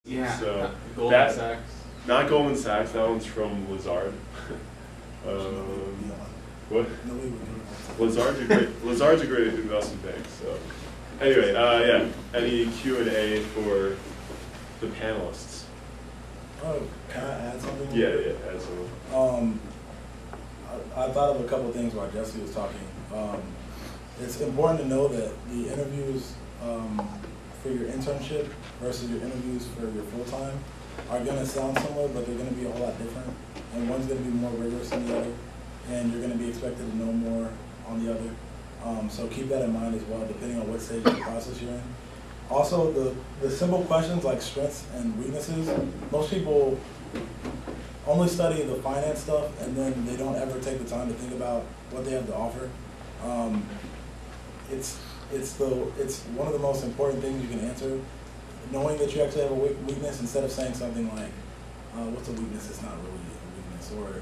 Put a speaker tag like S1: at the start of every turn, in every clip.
S1: Yeah.
S2: So
S1: Goldman Sachs.
S2: Not Goldman Sachs. That one's from Lazard. What? Lazard's a great investment bank. So anyway, yeah. Any Q&A for the panelists?
S3: Oh, can I add something?
S2: Yeah, add something.
S3: I thought of a couple of things while Jesse was talking. It's important to know that the interviews for your internship versus your interviews for your full-time are going to sound similar, but they're going to be a whole lot different. And one's going to be more rigorous than the other, and you're going to be expected to know more on the other. So keep that in mind as well, depending on what stage of the process you're in. Also, the simple questions like strengths and weaknesses, most people only study the finance stuff, and then they don't ever take the time to think about what they have to offer. It's one of the most important things you can answer. Knowing that you actually have a weakness instead of saying something like, what's a weakness? It's not really a weakness. Or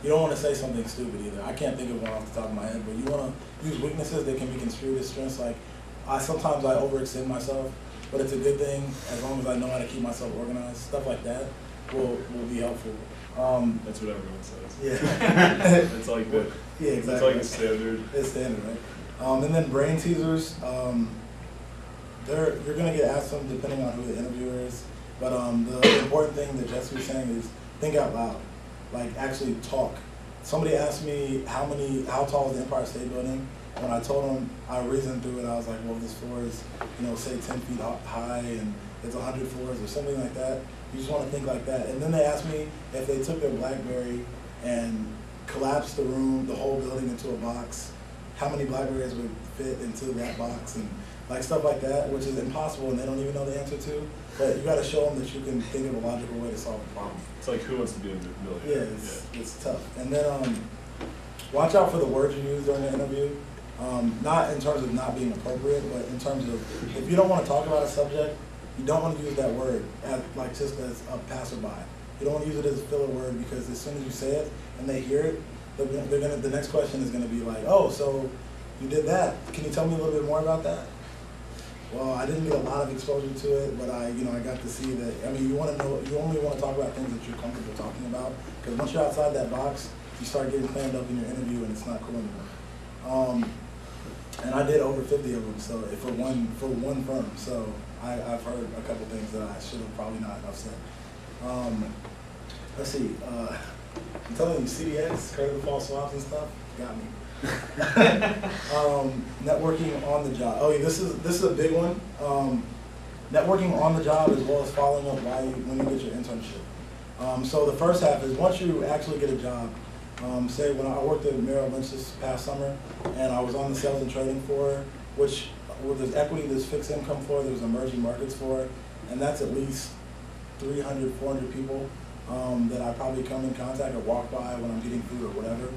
S3: you don't want to say something stupid either. I can't think of one off the top of my head, but you want to use weaknesses that can be construed as strengths. Like, sometimes I overextend myself, but it's a good thing as long as I know how to keep myself organized. Stuff like that will be helpful.
S2: That's what everyone says.
S3: Yeah.
S2: It's like the,
S3: yeah, exactly.
S2: It's like the standard.
S3: It's standard, right? And then brain teasers. You're going to get asked them depending on who the interviewer is. But the important thing that Jesse was saying is think out loud. Like, actually talk. Somebody asked me how tall is the Empire State Building. When I told them, I reasoned through it. I was like, well, this floor is, say 10 feet high and it's 100 floors or something like that. You just want to think like that. And then they asked me if they took their BlackBerry and collapsed the whole building into a box, how many BlackBerries would fit into that box, and like stuff like that, which is impossible and they don't even know the answer to. But you got to show them that you can think of a logical way to solve the problem.
S2: It's like Who Wants to Be a Millionaire?
S3: Yeah, it's tough. And then watch out for the words you use during the interview. Not in terms of not being appropriate, but in terms of if you don't want to talk about a subject, you don't want to use that word just as a passerby. You don't want to use it as a filler word, because as soon as you say it and they hear it, the next question is going to be like, oh, so you did that. Can you tell me a little bit more about that? Well, I didn't get a lot of exposure to it, but I got to see that. I mean, you only want to talk about things that you're comfortable talking about, because once you're outside that box, you start getting clammed up in your interview, and it's not cool anymore. And I did over 50 of them, so for one firm. So I've heard a couple things that I should have probably not have said. Let's see. I'm telling you, CDX, credit default swaps and stuff, got me. Networking on the job. Oh, yeah, this is a big one. Networking on the job, as well as following up when you get your internship. So the first half is once you actually get a job. Say when I worked at Merrill Lynch this past summer, and I was on the sales and trading floor, where there's equity, there's fixed income floor, there's emerging markets floor, and that's at least 300, 400 people that I probably come in contact or walk by when I'm getting food or whatever.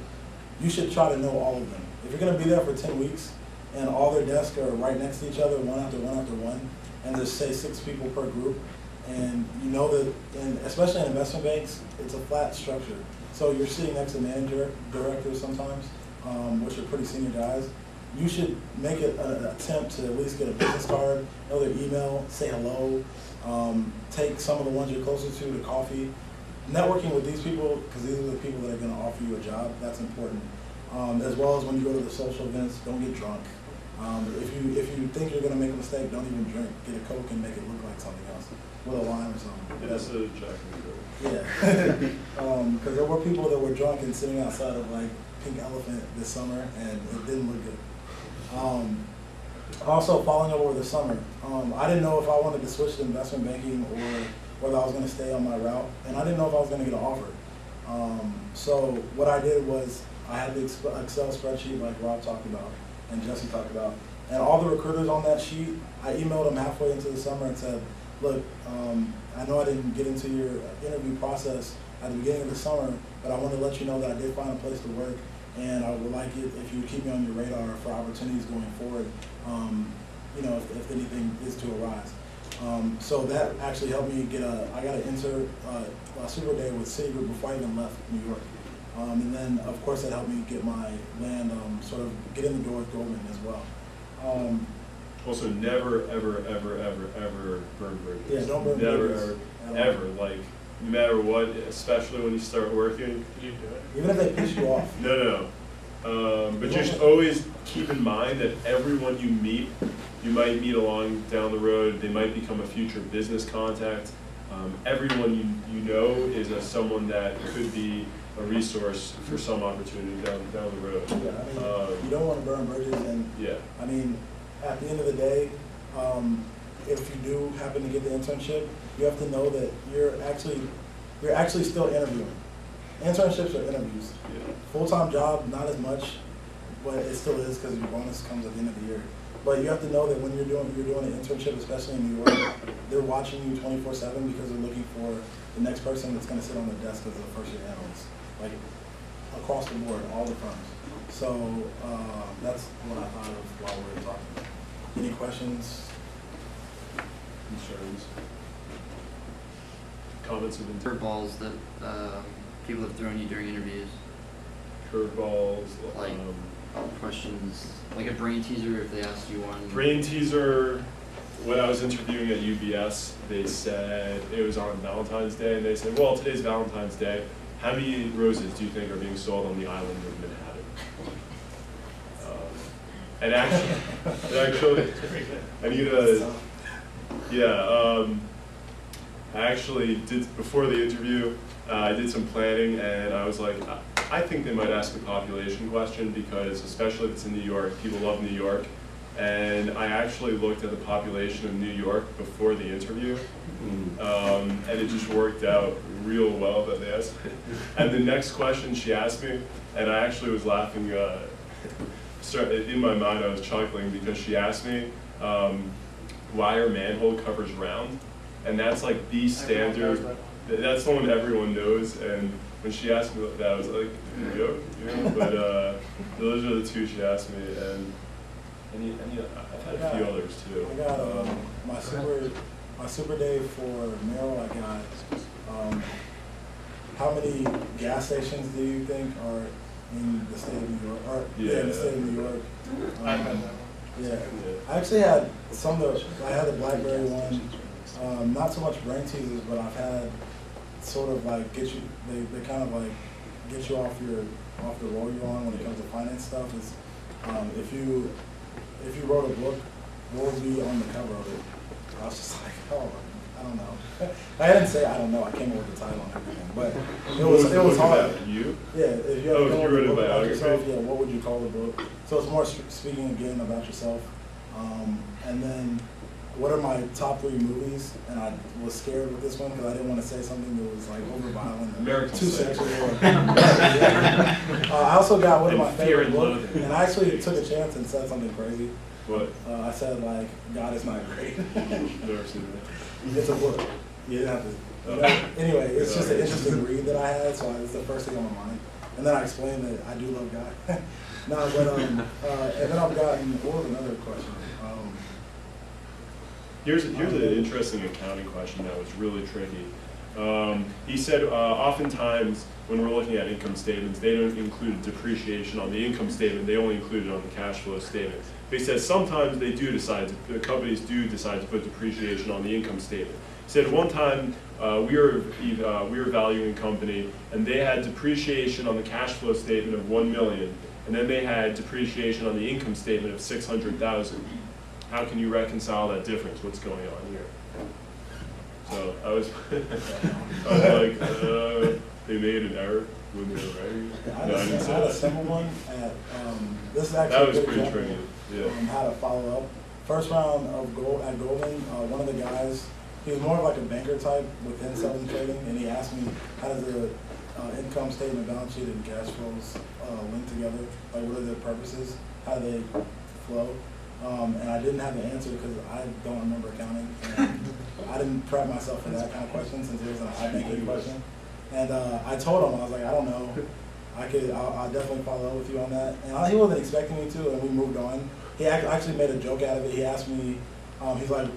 S3: You should try to know all of them. If you're going to be there for 10 weeks and all their desks are right next to each other, one after one after one, and there's, say, 6 people per group, and you know that, and especially in investment banks, it's a flat structure. So you're sitting next to manager, directors sometimes, which are pretty senior guys. You should make it an attempt to at least get a business card, know their email, say hello, take some of the ones you're closer to coffee. Networking with these people, because these are the people that are going to offer you a job, that's important. As well as when you go to the social events, don't get drunk. If you think you're going to make a mistake, don't even drink. Get a Coke and make it look like something else, with a lime or something.
S2: Yeah, that's a Jack and Coke.
S3: Yeah, because there were people that were drunk and sitting outside of like Pink Elephant this summer, and it didn't look good. Also, following up over the summer, I didn't know if I wanted to switch to investment banking or whether I was going to stay on my route, and I didn't know if I was going to get an offer. So what I did was I had the Excel spreadsheet like Rob talked about and Jesse talked about, and all the recruiters on that sheet, I emailed them halfway into the summer and said, look, I know I didn't get into your interview process at the beginning of the summer, but I want to let you know that I did find a place to work, and I would like it if you would keep me on your radar for opportunities going forward, if anything is to arise. So that actually helped me I got to enter a super day with Citigroup before I even left New York. And then, of course, that helped me get my land, sort of get in the door with Goldman as well.
S2: Also, never, ever, ever, ever, ever burn bridges.
S3: Yeah, don't burn
S2: never,
S3: bridges.
S2: Never, ever. Like, no matter what, especially when you start working.
S1: You do it.
S3: Even if they piss you off.
S2: No. But just always keep in mind that everyone you meet, you might meet along down the road. They might become a future business contact. Everyone you know is someone that could be a resource for some opportunity down the road.
S3: Yeah, I mean, you don't want to burn bridges, and
S2: Yeah.
S3: I mean, at the end of the day, if you do happen to get the internship, you have to know that you're actually still interviewing. Internships are interviews.
S2: Yeah.
S3: Full-time job, not as much, but it still is because your bonus comes at the end of the year. But you have to know that when you're doing an internship, especially in New York, they're watching you 24/7 because they're looking for the next person that's going to sit on the desk as a first-year analyst, like across the board, all the firms. So that's what I thought of while we were talking. Any questions?
S2: Concerns? Comments of intent?
S4: Curveballs that people have thrown you during interviews,
S2: Curveballs.
S4: like questions, like a brain teaser if they asked you one.
S2: Brain teaser. When I was interviewing at UBS, they said it was on Valentine's Day, and they said, "Well, today's Valentine's Day. How many roses do you think are being sold on the island of Manhattan?" And actually, I need a. Yeah, I actually did, before the interview, I did some planning, and I was like, I think they might ask a population question because, especially if it's in New York, people love New York. And I actually looked at the population of New York before the interview, and it just worked out real well that they asked. And the next question she asked me, and I actually was laughing, in my mind I was chuckling because she asked me, why are manhole covers round? And that's like the standard, that's the one everyone knows, and when she asked me that, I was like, joke, but those are the two she asked me, and I've had a few others too.
S3: I got my super day for Merrill. I got how many gas stations do you think are in the state of New York? Or, in the state of New York.
S1: I've had that one.
S3: Yeah, I actually had I had the BlackBerry one. Not so much brain teasers, but I've had sort of like they kind of like get you off the roll you're on when it comes to finance stuff. Is if you wrote a book, what would be on the cover of it? I was just like, oh, I don't know. I didn't say I don't know. I came up with the title and everything, but it was hard.
S2: You?
S3: Yeah, if you had to come up with a book about yourself,
S2: biography?
S3: yeah, what would you call the book? So it's more speaking again about yourself. And then, what are my top 3 movies? And I was scared with this one because I didn't want to say something that was like over violent,
S2: American
S3: too
S2: Psycho.
S3: sexual. I also got what are my favorite books, and I actually took a chance and said something crazy.
S2: What?
S3: I said like, God is not great.
S2: Never seen that.
S3: It's a book. You didn't have to. Anyway, it's just an interesting read that I had, so it's the first thing on my mind. And then I explained that I do love God. No, but and then I've gotten another question.
S2: Here's an interesting accounting question that was really tricky. He said oftentimes when we're looking at income statements, they don't include depreciation on the income statement, they only include it on the cash flow statement. But he says sometimes they do companies do decide to put depreciation on the income statement. He said one time we were valuing a company and they had depreciation on the cash flow statement of $1 million, and then they had depreciation on the income statement of $600,000. How can you reconcile that difference? What's going on here? So I was like, they made an error when they were writing.
S3: I had a simple one at, this is actually
S2: That was
S3: a good
S2: pretty
S3: example
S2: tricky, yeah.
S3: on how to follow up. First round of at Goldman, one of the guys, he was more of like a banker type within sales and trading, and he asked me, how does the income statement, balance sheet, and cash flows link together? Like, what are their purposes? How do they flow? And I didn't have the answer because I don't remember accounting. And I didn't prep myself for that kind of question since it was an banking question. And I told him, I was like, I don't know. I'll definitely follow up with you on that. And he wasn't expecting me to, and we moved on. He actually made a joke out of it. He asked me, he's like,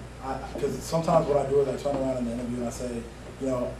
S3: because sometimes what I do is I turn around in the interview and I say, you know,